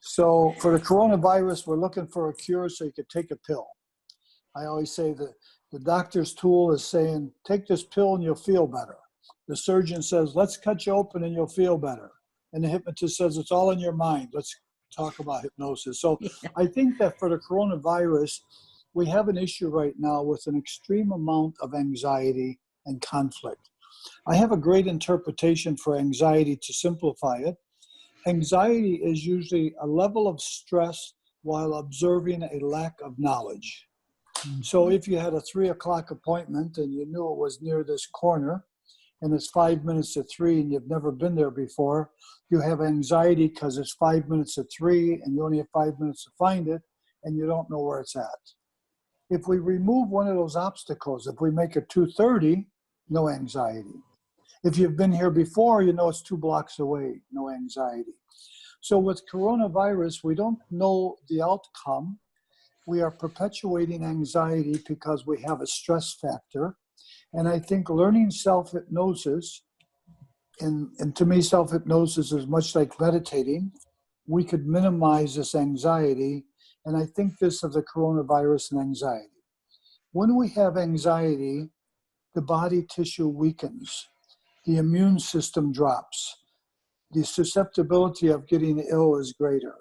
So for the coronavirus, we're looking for a cure so you could take a pill. I always say that the doctor's tool is saying, take this pill and you'll feel better. The surgeon says, let's cut you open and you'll feel better. And the hypnotist says, it's all in your mind. Let's talk about hypnosis. So I think that for the coronavirus, we have an issue right now with an extreme amount of anxiety and conflict. I have a great interpretation for anxiety to simplify it. Anxiety is usually a level of stress while observing a lack of knowledge. So if you had a 3 o'clock appointment and you knew it was near this corner and it's 5 minutes to 3 and you've never been there before, you have anxiety because it's 5 minutes to 3 and you only have 5 minutes to find it and you don't know where it's at. If we remove one of those obstacles, if we make it 2:30, no anxiety. If you've been here before, you know it's 2 blocks away, no anxiety. So with coronavirus, we don't know the outcome. We are perpetuating anxiety because we have a stress factor. And I think learning self-hypnosis, and to me, self-hypnosis is much like meditating. We could minimize this anxiety. And I think this of the coronavirus and anxiety. When we have anxiety, the body tissue weakens. The immune system drops. The susceptibility of getting ill is greater.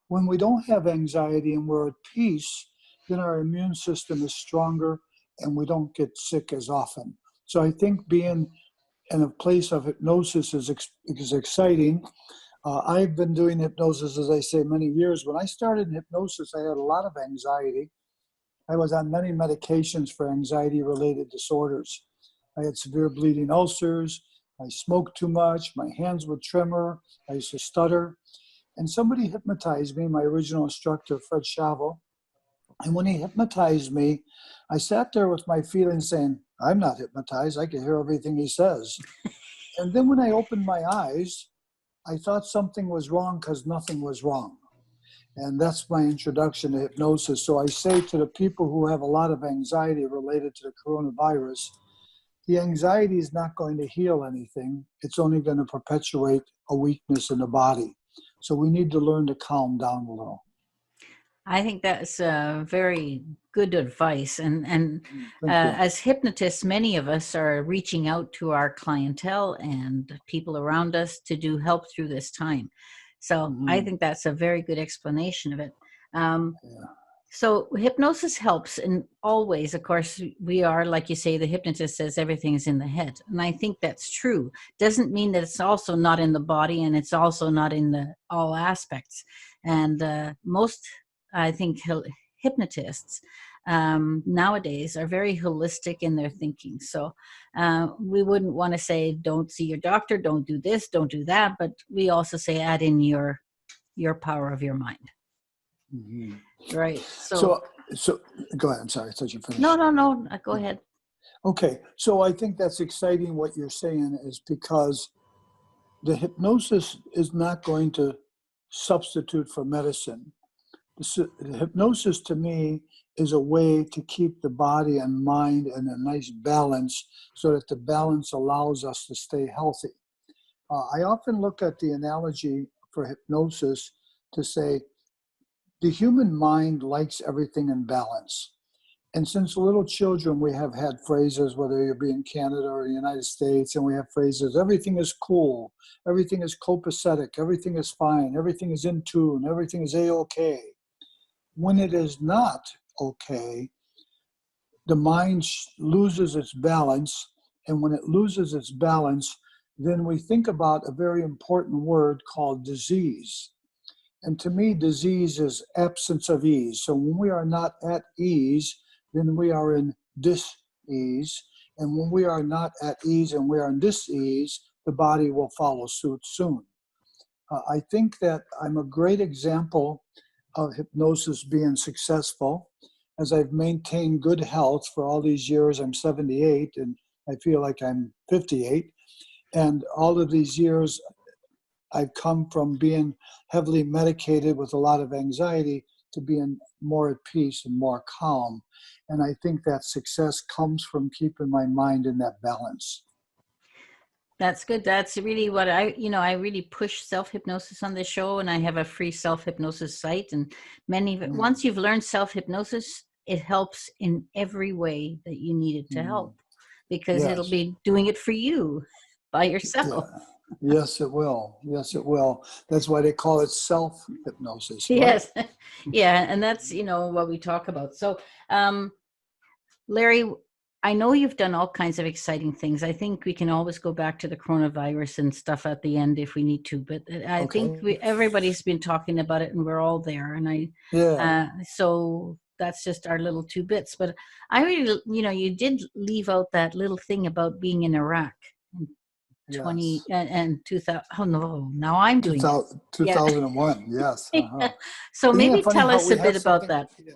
When we don't have anxiety and we're at peace, then our immune system is stronger and we don't get sick as often. So I think being in a place of hypnosis is exciting. I've been doing hypnosis, as I say, many years. When I started in hypnosis, I had a lot of anxiety. I was on many medications for anxiety-related disorders. I had severe bleeding ulcers. I smoked too much. My hands would tremor. I used to stutter. And somebody hypnotized me, my original instructor, Fred Chavo. And when he hypnotized me, I sat there with my feelings saying, I'm not hypnotized. I can hear everything he says. And then when I opened my eyes, I thought something was wrong because nothing was wrong. And that's my introduction to hypnosis. So I say to the people who have a lot of anxiety related to the coronavirus, the anxiety is not going to heal anything. It's only going to perpetuate a weakness in the body. So we need to learn to calm down a little. I think that's very good advice. And as hypnotists, many of us are reaching out to our clientele and people around us to do help through this time. So I think that's a very good explanation of it. So hypnosis helps in all ways. Of course, we are, like you say, the hypnotist says everything is in the head. And I think that's true. Doesn't mean that it's also not in the body and it's also not in the all aspects. And most, I think, hypnotists nowadays are very holistic in their thinking. So we wouldn't want to say, don't see your doctor, don't do this, don't do that. But we also say, add in your power of your mind. Right. So go ahead. I'm sorry. I thought you finished. No. Go ahead. Okay. So I think that's exciting what you're saying is because the hypnosis is not going to substitute for medicine. The hypnosis to me is a way to keep the body and mind in a nice balance so that the balance allows us to stay healthy. I often look at the analogy for hypnosis to say, the human mind likes everything in balance. And since little children, we have had phrases, whether you be in Canada or the United States, and we have phrases, everything is cool, everything is copacetic, everything is fine, everything is in tune, everything is A-okay. When it is not okay, the mind loses its balance. And when it loses its balance, then we think about a very important word called disease. And to me, disease is absence of ease. So when we are not at ease, then we are in dis-ease. And when we are not at ease and we are in dis-ease, the body will follow suit soon. I think that I'm a great example of hypnosis being successful as I've maintained good health for all these years. I'm 78 and I feel like I'm 58. And all of these years, I've come from being heavily medicated with a lot of anxiety to being more at peace and more calm. And I think that success comes from keeping my mind in that balance. That's good. That's really what I really push self-hypnosis on this show, and I have a free self-hypnosis site. And once you've learned self-hypnosis, it helps in every way that you need it to help, because it'll Yes. be doing it for you by yourself. Yeah. Yes, it will. Yes, it will. That's why they call it self-hypnosis, right? Yes. Yeah. And that's, what we talk about. So, Larry, I know you've done all kinds of exciting things. I think we can always go back to the coronavirus and stuff at the end if we need to, but I think Okay. everybody's been talking about it and we're all there. And Yeah. so that's just our little two bits. But I really, you did leave out that little thing about being in Iraq in 20 Yes. and 2000. Oh no, now I'm doing it. 2000, Yeah. 2001. Yes. Uh-huh. So Isn't it maybe funny tell how us we a bit have about something? that. Yeah,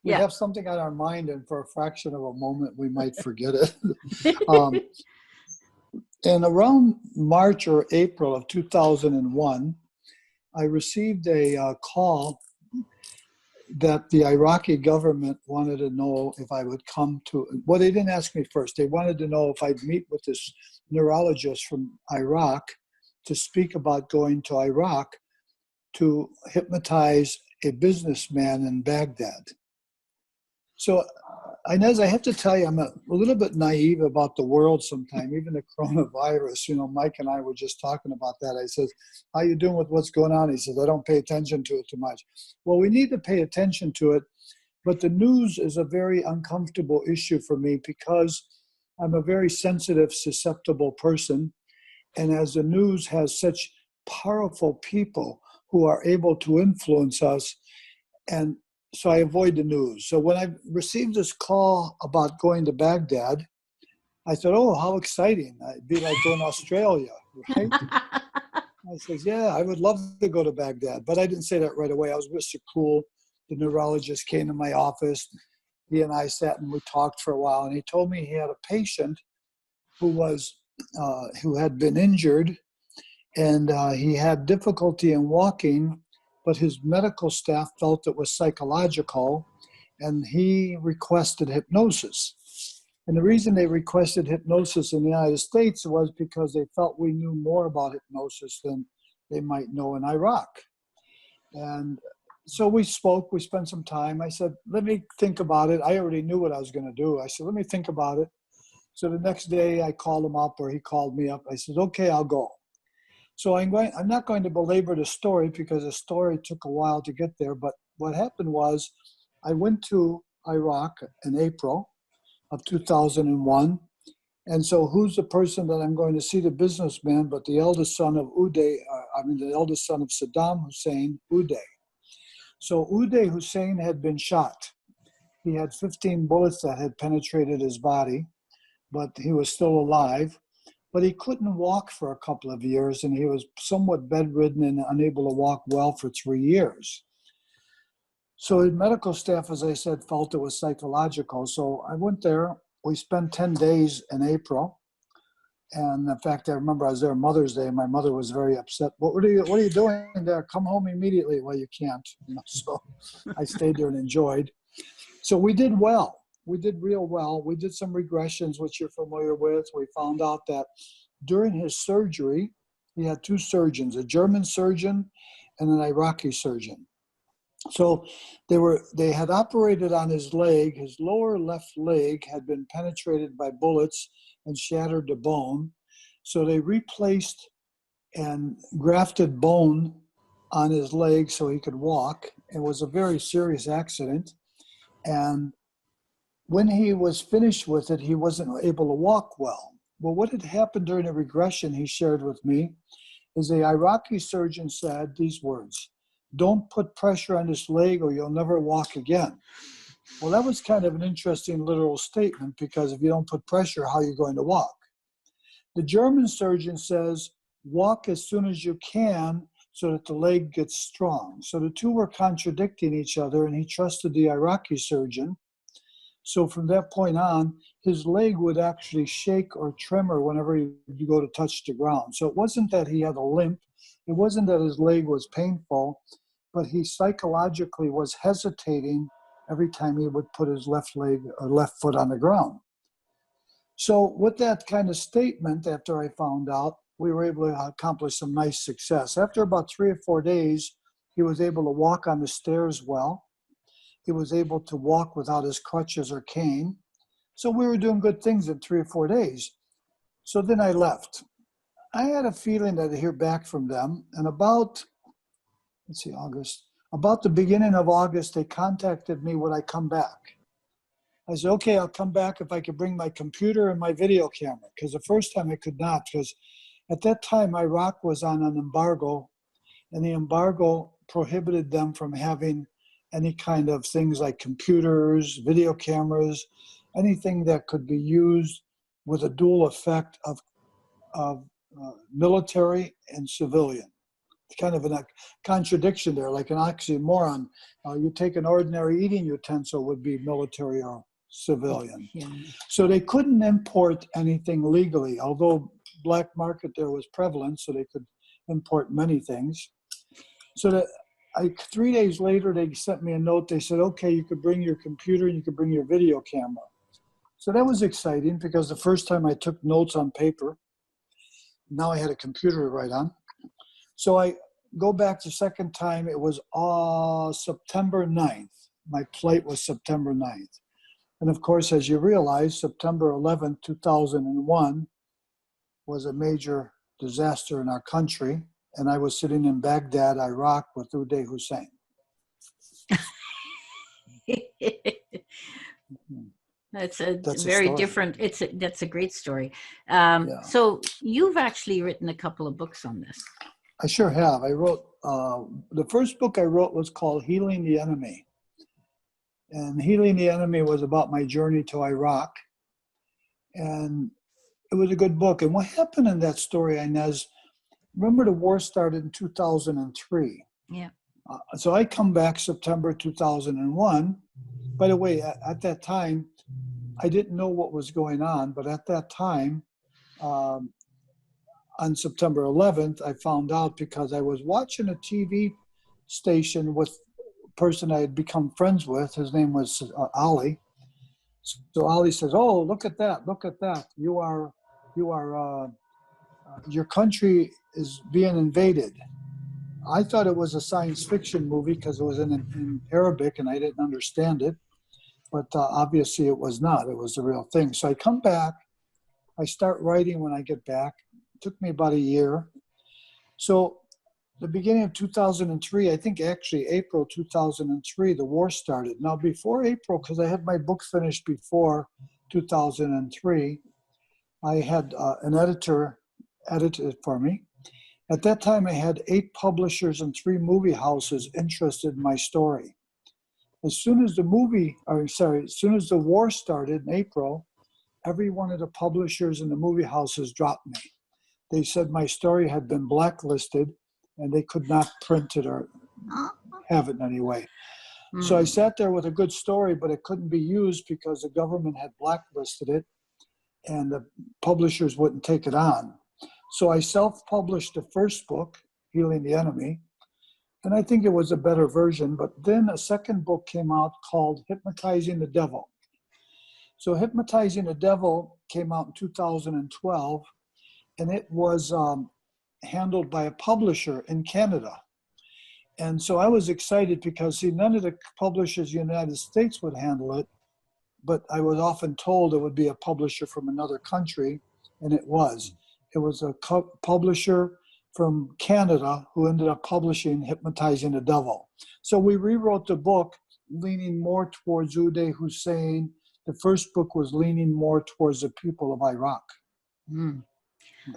we Yeah. have something on our mind, and for a fraction of a moment, we might forget it. um, and around March or April of 2001, I received a call that the Iraqi government wanted to know if I would come to. Well, they didn't ask me first. They wanted to know if I'd meet with this neurologist from Iraq to speak about going to Iraq to hypnotize a businessman in Baghdad. So, Inez, I have to tell you, I'm a little bit naive about the world sometimes, even the coronavirus. Mike and I were just talking about that. I said, how you doing with what's going on? He says, I don't pay attention to it too much. Well, we need to pay attention to it, but the news is a very uncomfortable issue for me because I'm a very sensitive, susceptible person. And as the news has such powerful people who are able to influence us, and so I avoid the news. So when I received this call about going to Baghdad, I thought, oh, how exciting. It'd be like going to Australia, right? I says, yeah, I would love to go to Baghdad. But I didn't say that right away. I was Mr. Cool. The neurologist came to my office. He and I sat and we talked for a while. And he told me he had a patient who had been injured, and he had difficulty in walking, but his medical staff felt it was psychological, and he requested hypnosis. And the reason they requested hypnosis in the United States was because they felt we knew more about hypnosis than they might know in Iraq. And so we spoke, we spent some time. I said, let me think about it. I already knew what I was going to do. I said, let me think about it. So the next day I called him up, or he called me up. I said, okay, I'll go. So I'm not going to belabor the story because the story took a while to get there. But what happened was I went to Iraq in April of 2001. And so who's the person that I'm going to see? The businessman, but the eldest son of the eldest son of Saddam Hussein, Uday. So Uday Hussein had been shot. He had 15 bullets that had penetrated his body, but he was still alive. But he couldn't walk for a couple of years, and he was somewhat bedridden and unable to walk well for 3 years. So his medical staff, as I said, felt it was psychological. So I went there. We spent 10 days in April. And in fact, I remember I was there on Mother's Day, and my mother was very upset. What are you doing there? Come home immediately. Well, you can't. So I stayed there and enjoyed. So we did well. We did real well. We did some regressions, which you're familiar with. We found out that during his surgery, he had two surgeons, a German surgeon and an Iraqi surgeon. So they had operated on his leg. His lower left leg had been penetrated by bullets and shattered the bone. So they replaced and grafted bone on his leg so he could walk. It was a very serious accident. And when he was finished with it, he wasn't able to walk well. Well, what had happened during the regression he shared with me is the Iraqi surgeon said these words, "Don't put pressure on this leg or you'll never walk again." Well, that was kind of an interesting literal statement, because if you don't put pressure, how are you going to walk? The German surgeon says, walk as soon as you can so that the leg gets strong. So the two were contradicting each other, and he trusted the Iraqi surgeon. So from that point on, his leg would actually shake or tremor whenever you go to touch the ground. So it wasn't that he had a limp. It wasn't that his leg was painful, but he psychologically was hesitating every time he would put his left leg or left foot on the ground. So with that kind of statement, after I found out, we were able to accomplish some nice success. After about 3 or 4 days, he was able to walk on the stairs well. He was able to walk without his crutches or cane. So we were doing good things in 3 or 4 days. So then I left. I had a feeling that I'd hear back from them. And about, let's see, August, about the beginning of August, they contacted me, would I come back? I said, okay, I'll come back if I could bring my computer and my video camera. Because the first time I could not, because at that time, Iraq was on an embargo, and the embargo prohibited them from having any kind of things like computers, video cameras, anything that could be used with a dual effect of military and civilian. It's kind of a contradiction there, like an oxymoron. You take an ordinary eating utensil would be military or civilian. Yeah. So they couldn't import anything legally, although black market there was prevalent, so they could import many things. So that 3 days later, they sent me a note. They said, okay, you could bring your computer and you could bring your video camera. So that was exciting because the first time I took notes on paper, now I had a computer to write on. So I go back the second time, it was September 9th. My flight was September 9th. And of course, as you realize, September 11th, 2001 was a major disaster in our country. And I was sitting in Baghdad, Iraq with Uday Hussein. That's That's a very story. different. That's a great story. Yeah. So you've actually written a couple of books on this. I sure have. I wrote, the first book I wrote was called Healing the Enemy. And Healing the Enemy was about my journey to Iraq. And it was a good book. And what happened in that story, Inez, remember the war started in 2003. Yeah. So I come back September 2001. By the way, at that time, I didn't know what was going on. But at that time, on September 11th, I found out because I was watching a TV station with a person I had become friends with. His name was Ali. So Ali says, "Oh, look at that! Look at that! Your country is being invaded." I thought it was a science fiction movie because it was in Arabic and I didn't understand it. But obviously it was not. It was the real thing. So I come back. I start writing when I get back. It took me about a year. So the beginning of 2003, I think actually April 2003, the war started. Now before April, because I had my book finished before 2003, I had an editor edit it for me. At that time, I had 8 publishers and 3 movie houses interested in my story. As soon as the war started in April, every one of the publishers and the movie houses dropped me. They said my story had been blacklisted and they could not print it or have it in any way. So I sat there with a good story, but it couldn't be used because the government had blacklisted it and the publishers wouldn't take it on. So I self-published the first book, Healing the Enemy, and I think it was a better version. But then a second book came out called Hypnotizing the Devil. So Hypnotizing the Devil came out in 2012, and it was handled by a publisher in Canada. And so I was excited because, see, none of the publishers in the United States would handle it, but I was often told it would be a publisher from another country, and it was. It was a publisher from Canada who ended up publishing Hypnotizing the Devil. So we rewrote the book leaning more towards Uday Hussein. The first book was leaning more towards the people of Iraq.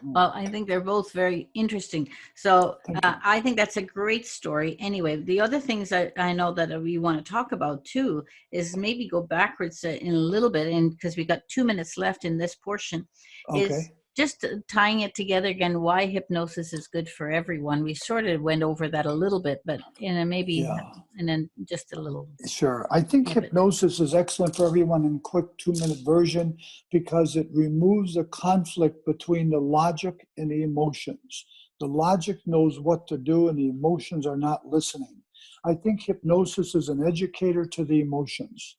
Well, I think they're both very interesting. So I think that's a great story. Anyway, the other things that I know that we want to talk about too is maybe go backwards in a little bit, and because we got 2 minutes left in this portion, is just tying it together again, why hypnosis is good for everyone. We sort of went over that a little bit, but maybe, and then just a little. Sure. I think hypnosis is excellent for everyone in quick 2-minute version because it removes the conflict between the logic and the emotions. The logic knows what to do and the emotions are not listening. I think hypnosis is an educator to the emotions.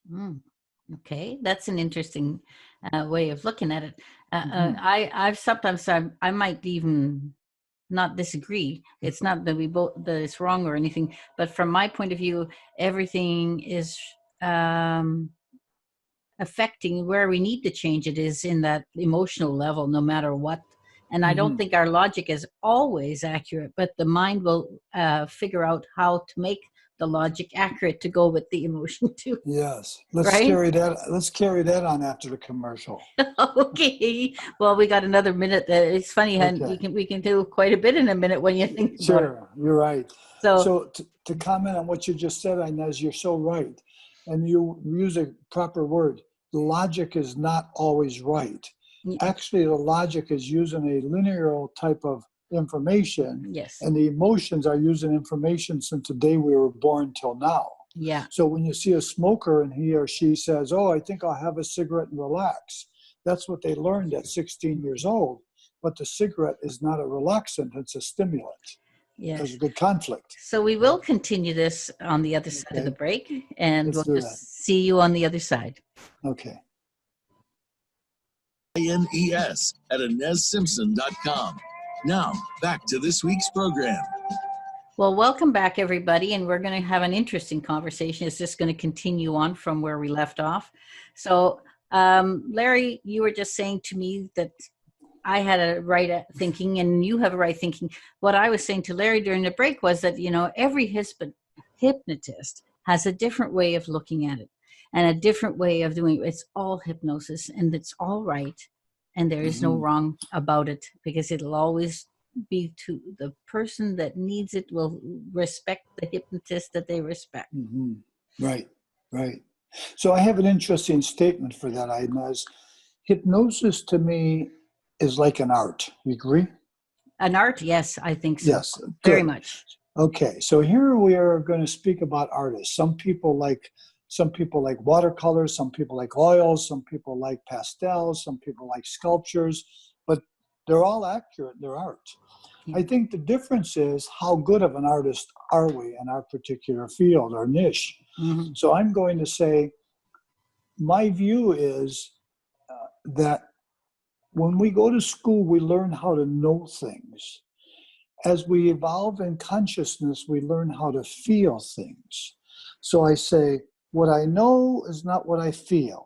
Okay, that's an interesting way of looking at it. Mhm. I've sometimes I might even not disagree. It's not that we both that it's wrong or anything, but from my point of view, everything is um, affecting where we need to change it is in that emotional level, no matter what. And I don't Mhm. think our logic is always accurate, but the mind will figure out how to make the logic accurate to go with the emotion too, Yes. Let's right? carry that. Let's carry that on after the commercial. Okay. Well, we got another minute. It's funny, and Okay. we can do quite a bit in a minute when you think about it. Sure. You're right. So So to comment on what you just said, Inez, you're so right. And you use a proper word. The logic is not always right. Actually, the logic is using a linear type of information, yes, and the emotions are using information since the day we were born till now. yeah, So when you see a smoker and he or she says, "Oh, I think I'll have a cigarette and relax," that's what they learned at 16 years old. But the cigarette is not a relaxant, it's a stimulant. There's yes. a good conflict. So we will continue this on the other side of the Okay, break, and let's we'll do that. just see you on the other side. Okay. INES at InezSimpson.com. Now, back to this week's program. Well, welcome back, everybody, and we're going to have an interesting conversation. It's just going to continue on from where we left off. So, Larry, you were just saying to me that I had a right thinking and you have a right thinking. What I was saying to Larry during the break was that, every hypnotist has a different way of looking at it and a different way of doing it. It's all hypnosis and it's all right. And there is no Mhm. wrong about it because it'll always be to the person that needs it will respect the hypnotist that they respect. Mhm. Right, right. So I have an interesting statement for that, Inez. Hypnosis to me is like an art. You agree? An art, yes, I think so. Yes, Very good. much. Okay, so here we are going to speak about artists. Some people like watercolors, some people like oils, some people like pastels, some people like sculptures, but they're all accurate, they're art. Yeah. I think the difference is how good of an artist are we in our particular field or niche. Mm-hmm. So I'm going to say my view is that when we go to school, we learn how to know things. As we evolve in consciousness, we learn how to feel things. So I say, what I know is not what I feel,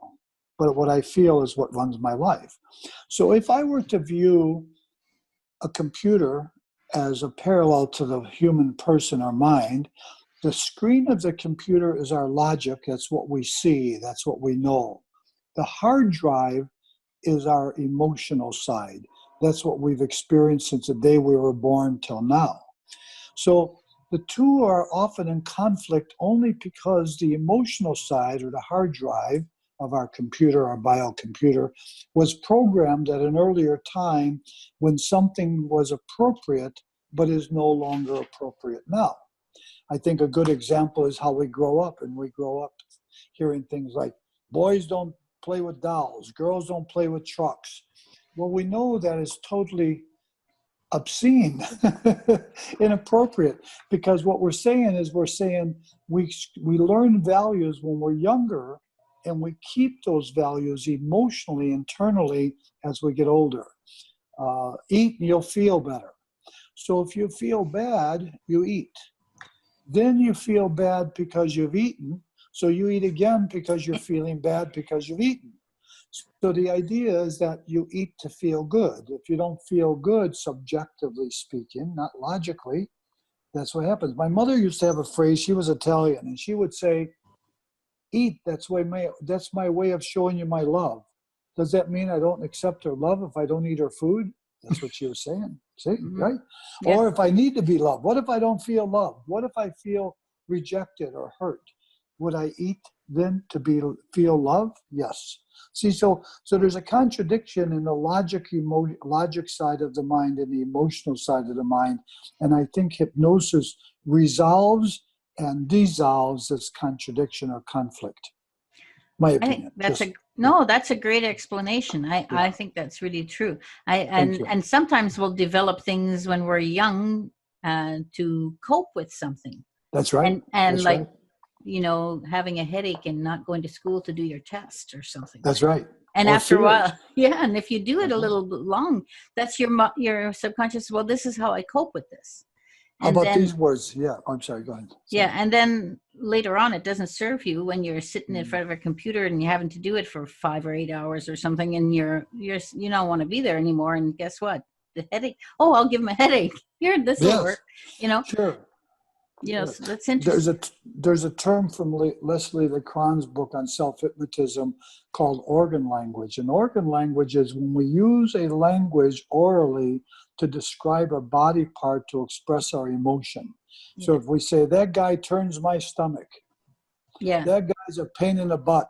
but what I feel is what runs my life. So if I were to view a computer as a parallel to the human person or mind, the screen of the computer is our logic. That's what we see, that's what we know. The hard drive is our emotional side. That's what we've experienced since the day we were born till now. So the two are often in conflict only because the emotional side or the hard drive of our computer, our biocomputer, was programmed at an earlier time when something was appropriate but is no longer appropriate now. I think a good example is how we grow up, and we grow up hearing things like, boys don't play with dolls, girls don't play with trucks. Well, we know that is totally obscene, inappropriate, because what we're saying is we learn values when we're younger, and we keep those values emotionally, internally as we get older. Eat and you'll feel better. So if you feel bad, you eat. Then you feel bad because you've eaten. So you eat again because you're feeling bad because you've eaten. So the idea is that you eat to feel good. If you don't feel good, subjectively speaking, not logically, that's what happens. My mother used to have a phrase, she was Italian, and she would say, eat, that's my way of showing you my love. Does that mean I don't accept her love if I don't eat her food? That's what she was saying. See, Mm-hmm. right? Yeah. Or if I need to be loved, what if I don't feel loved? What if I feel rejected or hurt? Would I eat then to feel love? Yes. See, so there's a contradiction in the logic side of the mind and the emotional side of the mind. And I think hypnosis resolves and dissolves this contradiction or conflict. My I think opinion. that's a great explanation. Yeah. I think that's really true. Thank you. And sometimes we'll develop things when we're young to cope with something. That's right. And That's like right. having a headache and not going to school to do your test or something. That's right. And Or after a fears. while, yeah, and if you do it a little bit long, that's your subconscious. Well, this is how I cope with this. How And about then, these words? Yeah, I'm sorry, go ahead. yeah, and then later on, it doesn't serve you when you're sitting in Mm. front of a computer and you're having to do it for 5 or 8 hours or something, and you don't want to be there anymore. And guess what? The headache. Oh, I'll give him a headache. Here, this will Yes. work. Sure. So that's interesting. There's a term from Leslie Lecron's book on self-hypnotism called organ language. And organ language is when we use a language orally to describe a body part to express our emotion. Yeah. So if we say, that guy turns my stomach, that guy's a pain in the butt.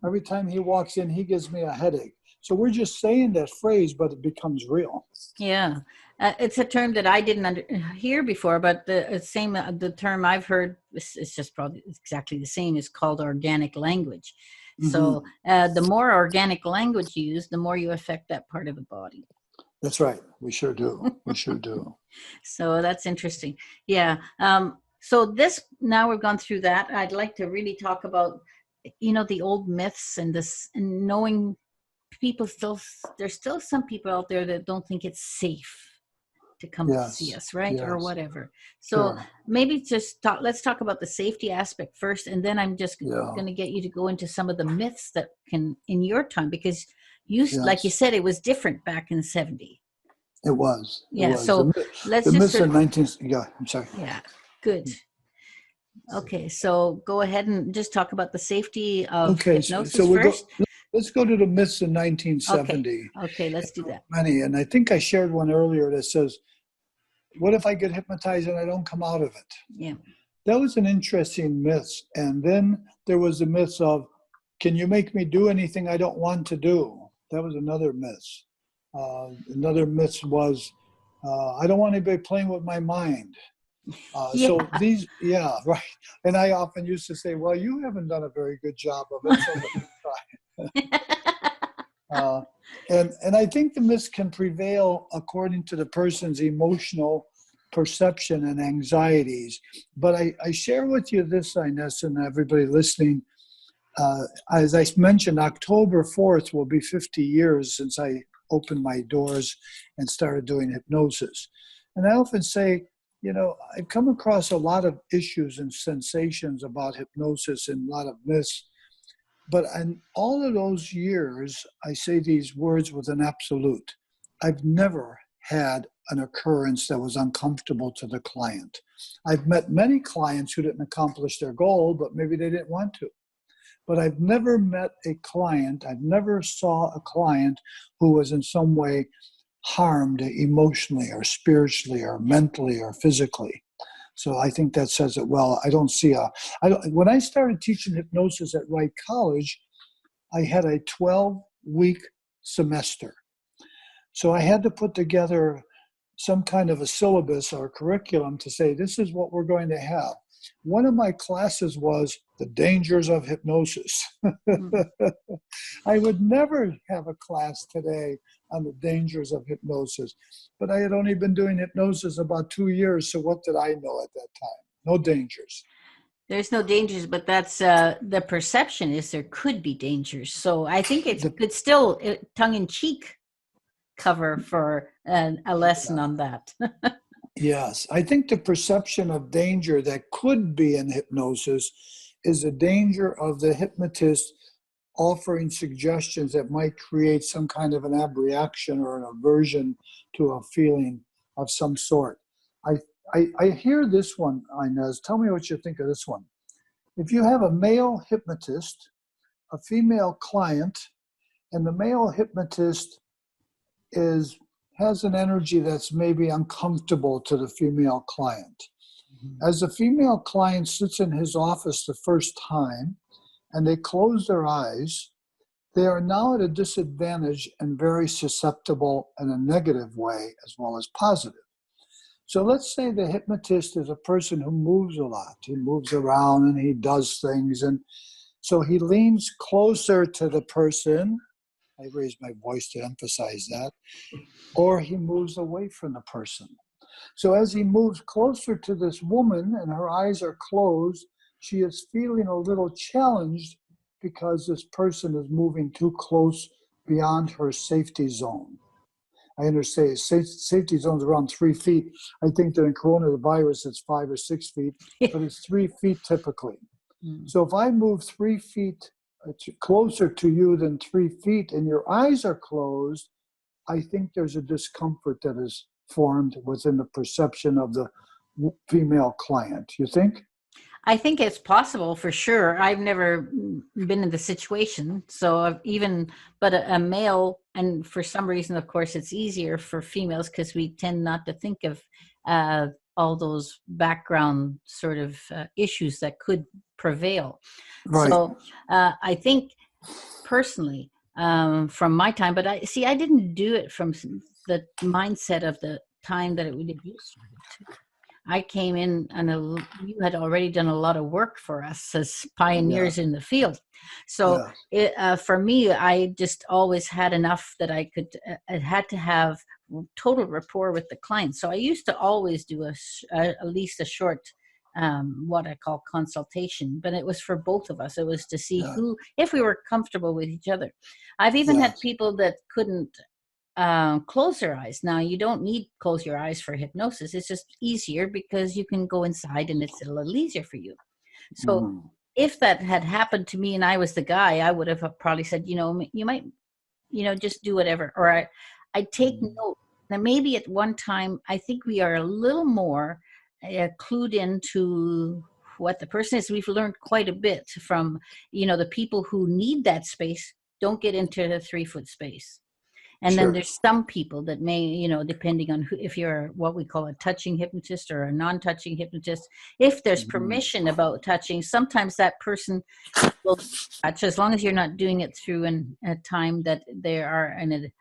Every time he walks in, he gives me a headache. So we're just saying that phrase, but it becomes real. Yeah. It's a term that I didn't hear before, but the term I've heard, it's just probably exactly the same, is called organic language. Mm-hmm. So the more organic language you use, the more you affect that part of the body. That's right. We sure do. We sure do. So that's interesting. Yeah. So now we've gone through that. I'd like to really talk about, the old myths and knowing people there's still some people out there that don't think it's safe to come see us, right? Yes. Or whatever. So maybe let's talk about the safety aspect first, and then I'm just going to get you to go into some of the myths that can in your time, because like you said, it was different back in the 70s. It was. Yeah. So let's myths in 19. Yeah, I'm sorry. Yeah. Good. Okay, so go ahead and just talk about the safety of hypnosis first. Let's go to the myths in 1970. Okay, let's do that. Many, and I think I shared one earlier that says, what if I get hypnotized and I don't come out of it? Yeah. That was an interesting myth. And then there was the myth of, can you make me do anything I don't want to do? That was another myth. Another myth was, I don't want anybody playing with my mind. So these, right. And I often used to say, well, you haven't done a very good job of it, so let me try. And I think the myths can prevail according to the person's emotional perception and anxieties. But I share with you this, Ines, and everybody listening. As I mentioned, October 4th will be 50 years since I opened my doors and started doing hypnosis. And I often say, I've come across a lot of issues and sensations about hypnosis and a lot of myths. But in all of those years, I say these words with an absolute. I've never had an occurrence that was uncomfortable to the client. I've met many clients who didn't accomplish their goal, but maybe they didn't want to. But I've never met a client, I've never saw a client who was in some way harmed emotionally or spiritually or mentally or physically. So I think that says it well. When I started teaching hypnosis at Wright College, I had a 12-week semester. So I had to put together some kind of a syllabus or curriculum to say, this is what we're going to have. One of my classes was the dangers of hypnosis. I would never have a class today on the dangers of hypnosis, but I had only been doing hypnosis about 2 years, so what did I know at that time? No dangers. There's no dangers, but that's the perception is there could be dangers. So I think it's good still tongue-in-cheek cover for a lesson on that. Yes, I think the perception of danger that could be in hypnosis is the danger of the hypnotist offering suggestions that might create some kind of an abreaction or an aversion to a feeling of some sort. I hear this one, Inez. Tell me what you think of this one. If you have a male hypnotist, a female client, and the male hypnotist has an energy that's maybe uncomfortable to the female client. As the female client sits in his office the first time and they close their eyes, they are now at a disadvantage and very susceptible in a negative way as well as positive. So let's say the hypnotist is a person who moves a lot. He moves around and he does things. And so he leans closer to the person. I raise my voice to emphasize that. Or he moves away from the person. So as he moves closer to this woman and her eyes are closed, she is feeling a little challenged because this person is moving too close beyond her safety zone. I understand safety zone's around 3 feet. I think that in coronavirus it's 5 or 6 feet, but it's 3 feet typically. So if I move 3 feet closer to you than 3 feet and your eyes are closed, I think there's a discomfort that is formed within the perception of the female client. You think? I think it's possible for sure. I've never been in the situation. So but a male, and for some reason, of course, it's easier for females because we tend not to think of all those background sort of issues that could prevail. Right. So I think personally, from my time, but I didn't do it from the mindset of the time that you started to. I came in and you had already done a lot of work for us as pioneers in the field. So for me, I just always had enough that I had to have total rapport with the client. So I used to always do at least a short, what I call consultation, but it was for both of us. It was to see if we were comfortable with each other. I've even had people that couldn't close their eyes. Now, you don't need close your eyes for hypnosis. It's just easier because you can go inside and it's a little easier for you. So if that had happened to me and I was the guy, I would have probably said, you might, just do whatever. Or I take note. Now, maybe at one time, I think we are a little more clued into what the person is. We've learned quite a bit from, the people who need that space don't get into the 3 foot space. And then there's some people that may, depending on if you're what we call a touching hypnotist or a non-touching hypnotist, if there's permission about touching, sometimes that person will touch as long as you're not doing it through a time that they are in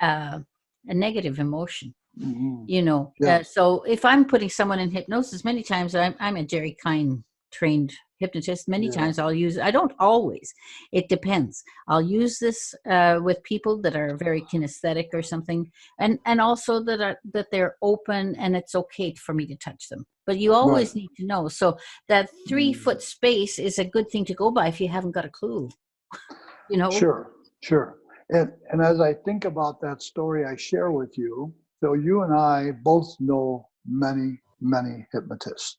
a negative emotion. So if I'm putting someone in hypnosis, many times I'm a Jerry Kine trained hypnotist. Many times I don't always, it depends. I'll use this with people that are very kinesthetic or something, and also that they're open and it's okay for me to touch them. But you always need to know. So that 3 foot space is a good thing to go by if you haven't got a clue. Sure. And as I think about that story I share with you, so you and I both know many, many hypnotists.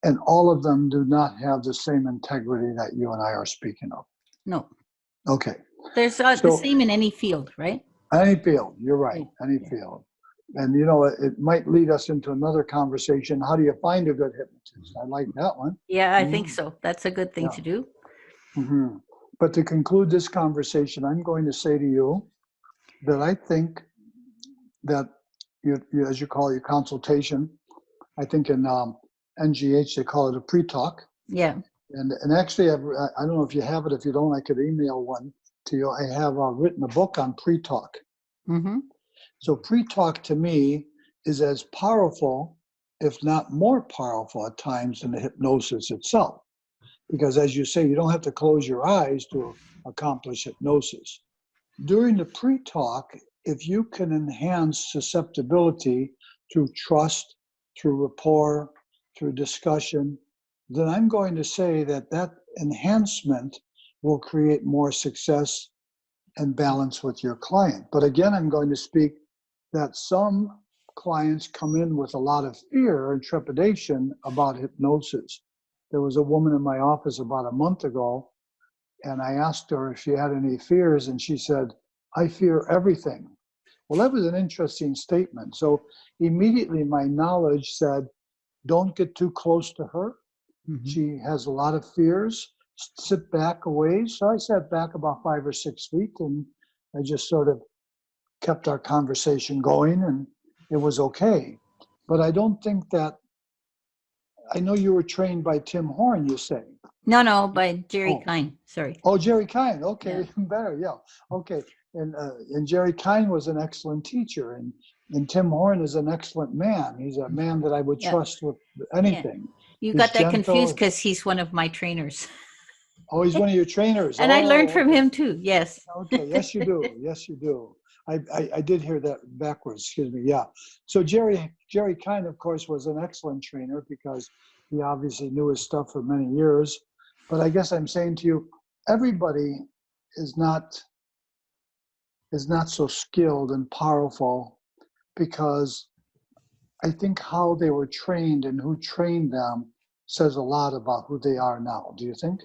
And all of them do not have the same integrity that you and I are speaking of. No. Okay. There's the same in any field, right? Any field, you're right. Any field. And, it might lead us into another conversation. How do you find a good hypnotist? I like that one. Yeah, I think so. That's a good thing to do. But to conclude this conversation, I'm going to say to you that I think that you as you call it, your consultation, I think in NGH, they call it a pre-talk. Yeah. And actually, I don't know if you have it. If you don't, I could email one to you. I have written a book on pre-talk. So pre-talk to me is as powerful, if not more powerful at times than the hypnosis itself. Because as you say, you don't have to close your eyes to accomplish hypnosis. During the pre-talk, if you can enhance susceptibility through trust, through rapport, through discussion, then I'm going to say that enhancement will create more success and balance with your client. But again, I'm going to speak that some clients come in with a lot of fear and trepidation about hypnosis. There was a woman in my office about a month ago, and I asked her if she had any fears, and she said, "I fear everything." Well, that was an interesting statement. So immediately my knowledge said, don't get too close to her. She has a lot of fears. Sit back a ways. So I sat back about 5 or 6 feet, and I just sort of kept our conversation going, and it was okay. But I don't think that, I know you were trained by Tim Horn, you say. No, by Jerry Kine. Sorry. Oh, Jerry Kine. Okay, even better. Yeah. Okay. And Jerry Kine was an excellent teacher, and Tim Horn is an excellent man. He's a man that I would trust with anything. You got that confused because he's one of my trainers. Oh, he's one of your trainers. And I learned from him too. Yes. Okay. Yes, you do. Yes, you do. I did hear that backwards. Excuse me. Yeah. So Jerry Kine, of course, was an excellent trainer because He obviously knew his stuff for many years. But I guess I'm saying to you, everybody is not so skilled and powerful, because I think how they were trained and who trained them says a lot about who they are now. Do you think?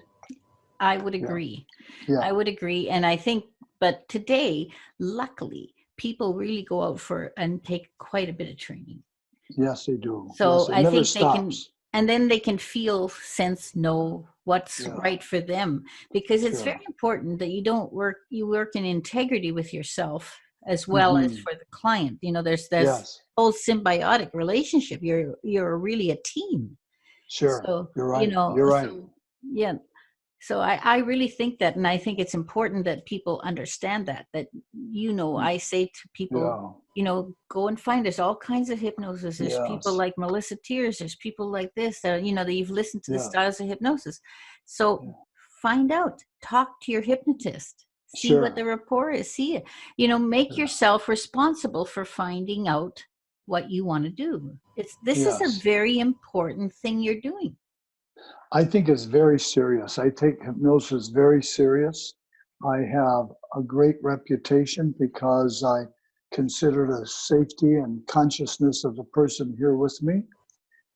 I would Yeah. agree. Yeah. I would agree. And I think, but today, luckily, people really go out for and take quite a bit of training. Yes, they do. So Yes, it I never think they can, stops. and then they can feel, sense, know what's Yeah. right for them, because it's Sure. very important that you work in integrity with yourself as well as for the client. You know, there's this Yes, whole symbiotic relationship. You're really a team. sure. So, You're you right. know, You're right. so yeah. So I really think that, and I think it's important that people understand that, you know, I say to people, Yeah. you know, go and find, there's all kinds of hypnosis. There's people Yes. like Melissa Tears. There's people like this, you know, that you've listened to the Yeah. styles of hypnosis. So Yeah. find out, talk to your hypnotist, see what the Sure. rapport is, see it, you know, make Yeah. yourself responsible for finding out what you want to do. This is a Yes. very important thing you're doing. I think it's very serious. I take hypnosis very serious. I have a great reputation because I consider the safety and consciousness of the person here with me.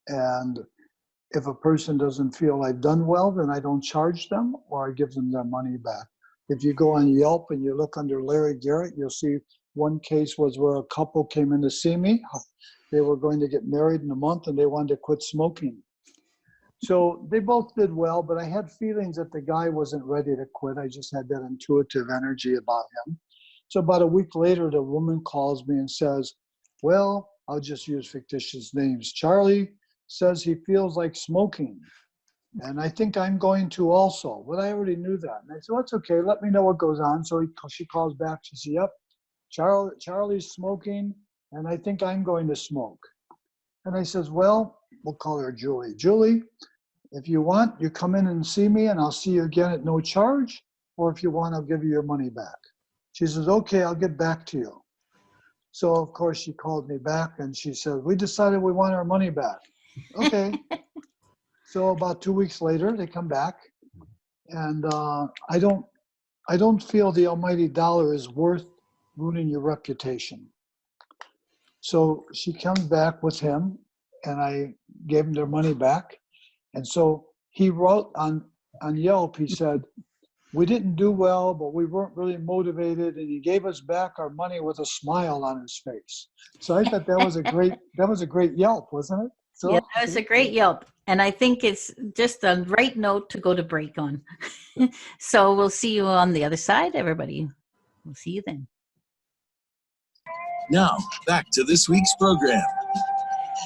And if a person doesn't feel I've done well, then I don't charge them, or I give them their money back. If you go on Yelp and you look under Larry Garrett, you'll see one case was where a couple came in to see me. They were going to get married in a month and they wanted to quit smoking. So they both did well, but I had feelings that the guy wasn't ready to quit. I just had that intuitive energy about him. So about a week later, the woman calls me and says, well, I'll just use fictitious names. Charlie says he feels like smoking. And I think I'm going to also. Well, I already knew that. And I said, well, it's okay. Let me know what goes on. So she calls back. She says, yep, Charlie's smoking, and I think I'm going to smoke. And I says, well, we'll call her Julie. Julie, if you want, you come in and see me, and I'll see you again at no charge. Or if you want, I'll give you your money back. She says, okay, I'll get back to you. So, of course, she called me back, and she said, we decided we want our money back. Okay. So about 2 weeks later, they come back, and I don't feel the almighty dollar is worth ruining your reputation. So she comes back with him, and I gave him their money back. And so he wrote on Yelp, he said, we didn't do well, but we weren't really motivated, and he gave us back our money with a smile on his face. So I thought that was a great Yelp, wasn't it? So, Yeah, that was a great Yelp. And I think it's just the right note to go to break on. So we'll see you on the other side, everybody. We'll see you then. Now, back to this week's program.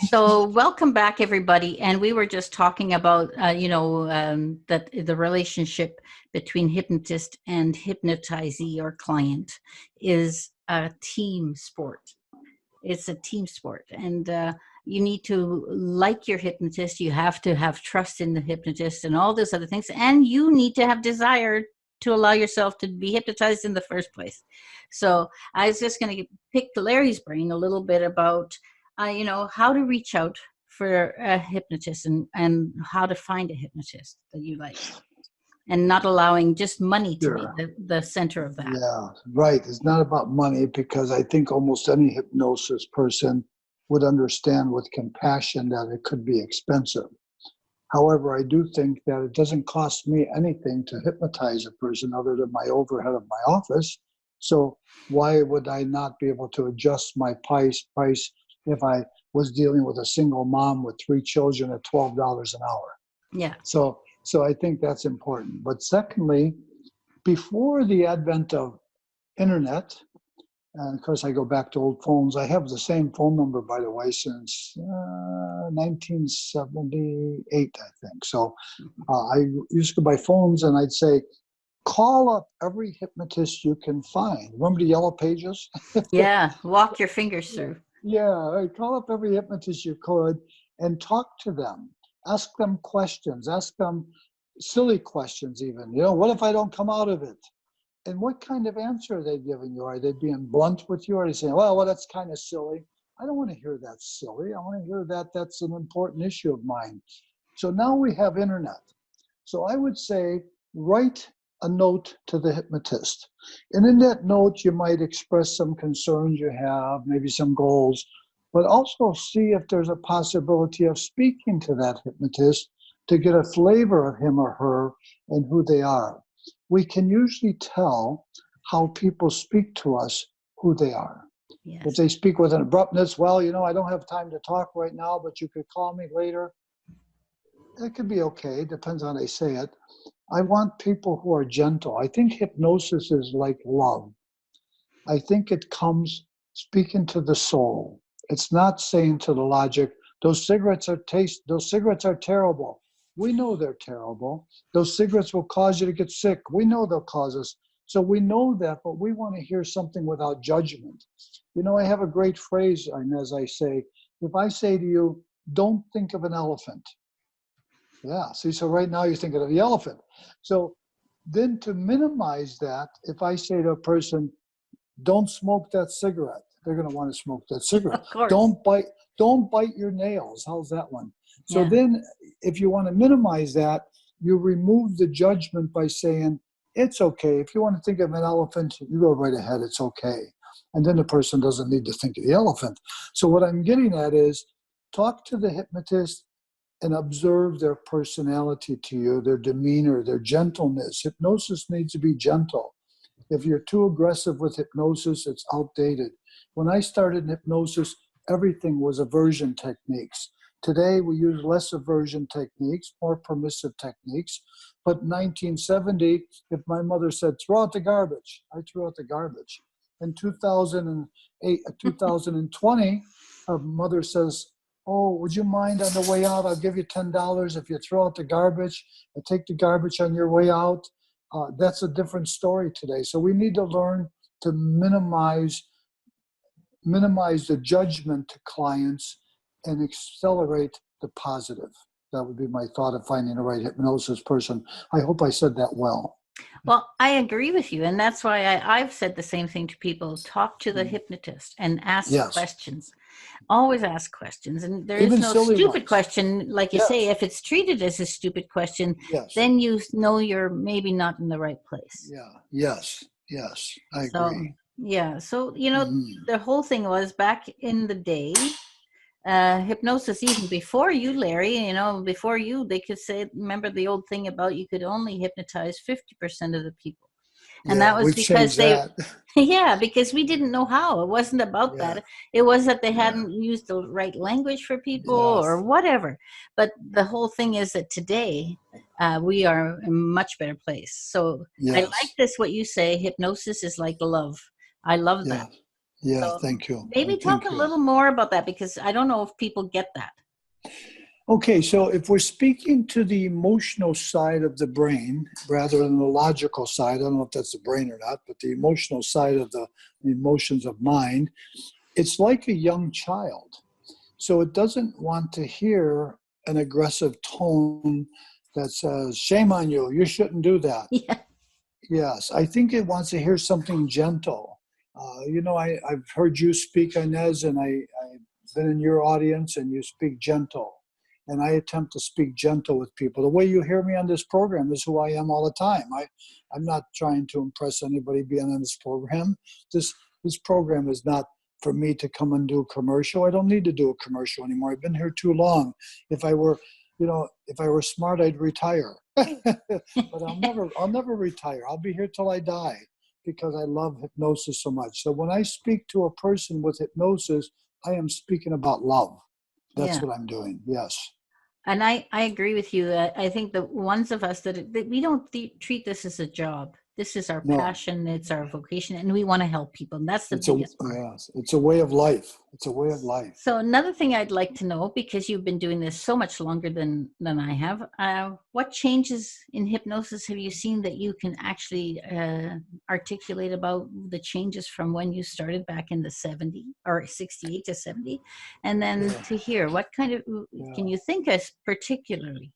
So welcome back, everybody. And we were just talking about, that the relationship between hypnotist and hypnotizee or client is a team sport. It's a team sport. And you need to like your hypnotist. You have to have trust in the hypnotist and all those other things. And you need to have desire to allow yourself to be hypnotized in the first place. So I was just going to pick Larry's brain a little bit about, how to reach out for a hypnotist and how to find a hypnotist that you like, and not allowing just money to sure. be the center of that. Yeah, right. It's not about money, because I think almost any hypnosis person would understand with compassion that it could be expensive. However, I do think that it doesn't cost me anything to hypnotize a person other than my overhead of my office. So why would I not be able to adjust my price if I was dealing with a single mom with 3 children at $12 an hour? Yeah. So I think that's important. But secondly, before the advent of internet, and of course I go back to old phones. I have the same phone number, by the way, since 1978, I think. So I used to buy phones, and I'd say, call up every hypnotist you can find. Remember the yellow pages? Yeah. Walk your fingers through. Yeah, call up every hypnotist you could and talk to them. Ask them questions. Ask them silly questions even. What if I don't come out of it? And what kind of answer are they giving you? Are they being blunt with you? Or are they saying, well, that's kind of silly? I don't want to hear that silly. I want to hear that that's an important issue of mine. So now we have internet. So I would say write a note to the hypnotist. And in that note, you might express some concerns you have, maybe some goals, but also see if there's a possibility of speaking to that hypnotist to get a flavor of him or her and who they are. We can usually tell how people speak to us who they are. Yes. If they speak with an abruptness, well, I don't have time to talk right now, but you could call me later. It could be okay, depends on how they say it. I want people who are gentle. I think hypnosis is like love. I think it comes speaking to the soul. It's not saying to the logic, those cigarettes are terrible. We know they're terrible. Those cigarettes will cause you to get sick. We know they'll cause us. So we know that, but we want to hear something without judgment. I have a great phrase, Inez, I say, if I say to you, don't think of an elephant. Yeah, see, so right now you're thinking of the elephant. So then to minimize that, if I say to a person, don't smoke that cigarette, they're going to want to smoke that cigarette. Of course. Don't bite your nails. How's that one? So Yeah. then if you want to minimize that, you remove the judgment by saying, it's okay. If you want to think of an elephant, you go right ahead. It's okay. And then the person doesn't need to think of the elephant. So what I'm getting at is talk to the hypnotist and observe their personality to you, their demeanor, their gentleness. Hypnosis needs to be gentle. If you're too aggressive with hypnosis, it's outdated. When I started in hypnosis, everything was aversion techniques. Today, we use less aversion techniques, more permissive techniques. But in 1970, if my mother said, throw out the garbage, I threw out the garbage. In 2020, a mother says, oh, would you mind on the way out? I'll give you $10 if you throw out the garbage and take the garbage on your way out. That's a different story today. So we need to learn to minimize the judgment to clients and accelerate the positive. That would be my thought of finding the right hypnosis person. I hope I said that well. Well, I agree with you. And that's why I've said the same thing to people. Talk to the hypnotist and ask Yes. questions. Always ask questions. And there Even is no silly stupid ones. question. Like you Yes. say, if it's treated as a stupid question, Yes. then you know you're maybe not in the right place. Yeah. Yes. I So, agree. yeah. So, Mhm. the whole thing was back in the day, hypnosis, even before you, Larry, before you, they could say, remember the old thing about you could only hypnotize 50% of the people. And that Yeah, was we've because changed that. yeah, because we didn't know how. It wasn't about Yeah. that. It was that they Yeah. hadn't used the right language for people Yes. or whatever. But the whole thing is that today we are in a much better place. So I Yes. like this, what you say, hypnosis is like love. I love Yeah. that. Yeah. So Thank you. maybe talk Thank a you. little more about that, because I don't know if people get that. Okay, so if we're speaking to the emotional side of the brain rather than the logical side, I don't know if that's the brain or not, but the emotional side of the emotions of mind, it's like a young child. So it doesn't want to hear an aggressive tone that says, shame on you, you shouldn't do that. Yeah. Yes, I think it wants to hear something gentle. I've heard you speak, Inez, and I've been in your audience, and you speak gentle. And I attempt to speak gentle with people. The way you hear me on this program is who I am all the time. I'm not trying to impress anybody being on this program. This program is not for me to come and do a commercial. I don't need to do a commercial anymore. I've been here too long. If I were smart, I'd retire. But I'll never retire. I'll be here till I die because I love hypnosis so much. So when I speak to a person with hypnosis, I am speaking about love. That's Yeah. what I'm doing. Yes. And I agree with you. I think the ones of us that we don't treat this as a job. This is our No. passion. It's our vocation, and we want to help people. And that's the biggest part. Yes, it's a way of life. It's a way of life. So another thing I'd like to know, because you've been doing this so much longer than I have, what changes in hypnosis have you seen that you can actually articulate about the changes from when you started back in the 70 or 68 to 70, and then to here? What kind of can you think of particularly?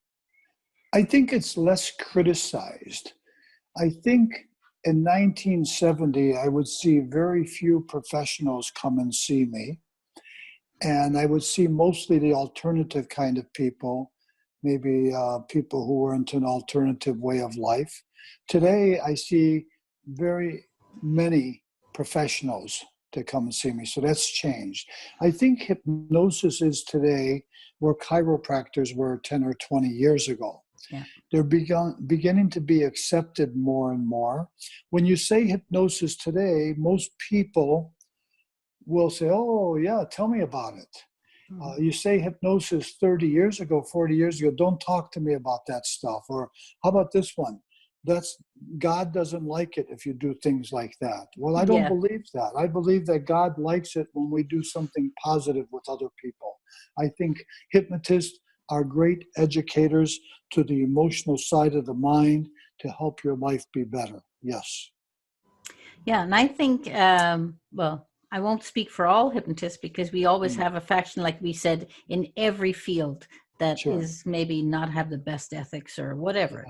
I think it's less criticized. I think in 1970, I would see very few professionals come and see me. And I would see mostly the alternative kind of people maybe people who were into an alternative way of life. Today, I see very many professionals to come and see me. So that's changed. I think hypnosis is today where chiropractors were 10 or 20 years ago. Yeah. They're beginning to be accepted more and more. When you say hypnosis today, most people will say, oh, yeah, tell me about it. You say hypnosis 30 years ago, 40 years ago, don't talk to me about that stuff. Or how about this one? God doesn't like it if you do things like that. Well, I don't believe that. I believe that God likes it when we do something positive with other people. I think hypnotists are great educators to the emotional side of the mind to help your life be better. Yes. Yeah, and I think, well, I won't speak for all hypnotists because we always have a faction, like we said, in every field that is maybe not have the best ethics or whatever.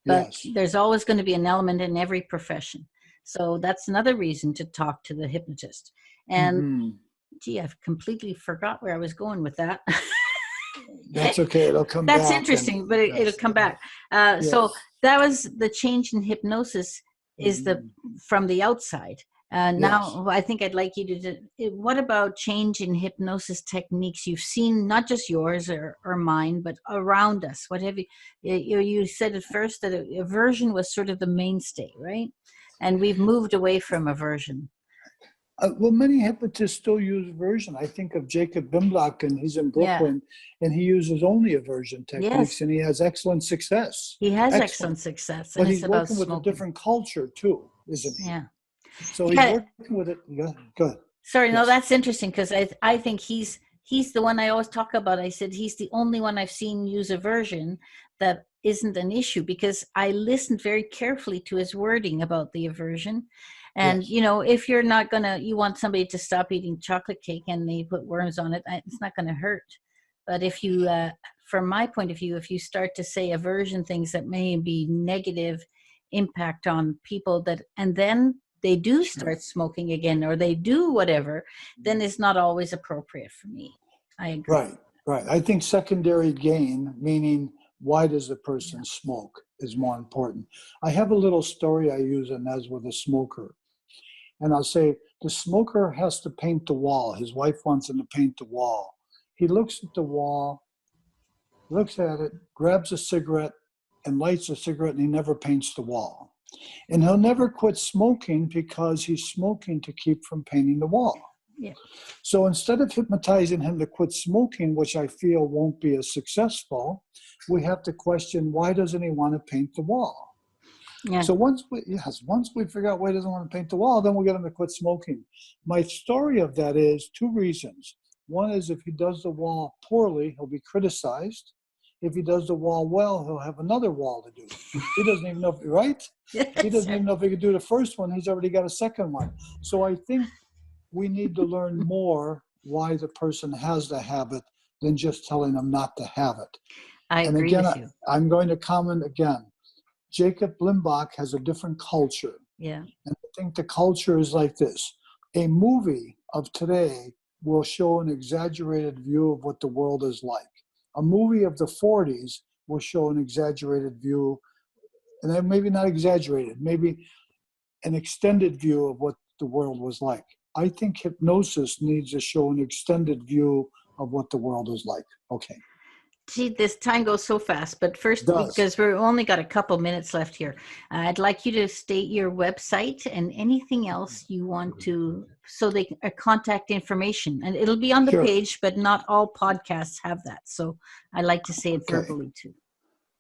But there's always going to be an element in every profession. So that's another reason to talk to the hypnotist. And gee, I've completely forgot where I was going with that. That's okay. It'll come back. That's interesting, but it'll come back. So that was the change in hypnosis is from the outside. Now, I think I'd like you to, what about change in hypnosis techniques you've seen, not just yours or mine, but around us? What have you said at first that aversion was sort of the mainstay, right? And we've moved away from aversion. Well, many hypnotists still use aversion. I think of Jacob Bimblock, and he's in Brooklyn, and he uses only aversion techniques, and he has excellent success. He has excellent success. But he's working with a different culture, too, isn't he? Yeah. So he's working with it. Good. Sorry, no, that's interesting because I think he's the one I always talk about. I said he's the only one I've seen use aversion that isn't an issue because I listened very carefully to his wording about the aversion. And, you know, if you're not you want somebody to stop eating chocolate cake and they put worms on it, it's not going to hurt. But if you, from my point of view, if you start to say aversion things that may be negative impact on people and then they do start smoking again or they do whatever, then it's not always appropriate for me. I agree. Right. I think secondary gain, meaning why does the person smoke, is more important. I have a little story I use as with a smoker. And I'll say, the smoker has to paint the wall. His wife wants him to paint the wall. He looks at the wall, looks at it, grabs a cigarette, and lights a cigarette, and he never paints the wall. And he'll never quit smoking because he's smoking to keep from painting the wall. Yeah. So instead of hypnotizing him to quit smoking, which I feel won't be as successful, we have to question, why doesn't he want to paint the wall? Yeah. So once we figure out why he doesn't want to paint the wall, then we'll get him to quit smoking. My story of that is two reasons. One is if he does the wall poorly, he'll be criticized. If he does the wall well, he'll have another wall to do. He doesn't even know, right? He doesn't even know if he could do the first one. He's already got a second one. So I think we need to learn more why the person has the habit than just telling them not to have it. I agree with you. I'm going to comment again. Jacob Blimbach has a different culture. Yeah. And I think the culture is like this. A movie of today will show an exaggerated view of what the world is like. A movie of the 40s will show an exaggerated view, and then maybe not exaggerated, maybe an extended view of what the world was like. I think hypnosis needs to show an extended view of what the world is like. Okay. Gee, this time goes so fast, but first, because we've only got a couple minutes left here, I'd like you to state your website and anything else you want to, so they contact information. And it'll be on the page, but not all podcasts have that. So I like to say it verbally too.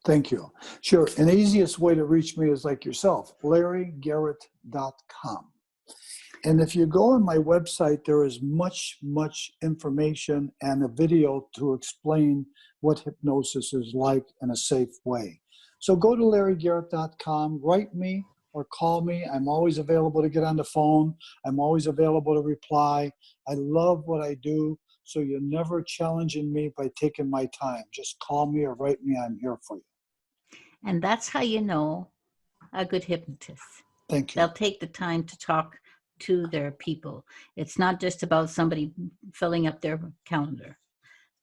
Thank you. Sure. And the easiest way to reach me is like yourself, LarryGarrett.com. And if you go on my website, there is much information and a video to explain what hypnosis is like in a safe way. So go to LarryGarrett.com, write me or call me. I'm always available to get on the phone. I'm always available to reply. I love what I do, so you're never challenging me by taking my time. Just call me or write me. I'm here for you. And that's how you know a good hypnotist. Thank you. They'll take the time to talk to their people. It's not just about somebody filling up their calendar.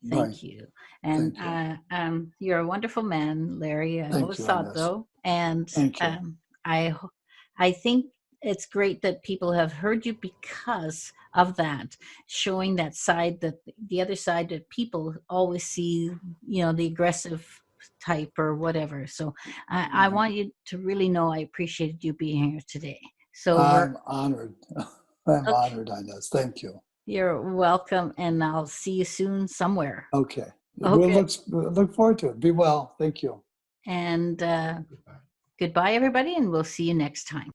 Thank you. And Thank you. you're a wonderful man, Larry. I Thank always you, thought Inez. so. And Thank you. I think it's great that people have heard you because of that, showing that side, that the other side that people always see, the aggressive type or whatever. So I want you to really know I appreciated you being here today. So I'm honored. I'm okay, honored, Inez. Thank you. you're welcome, and I'll see you soon somewhere. Okay. Okay. We'll look forward to it. Be well. Thank you. And goodbye, everybody, and we'll see you next time.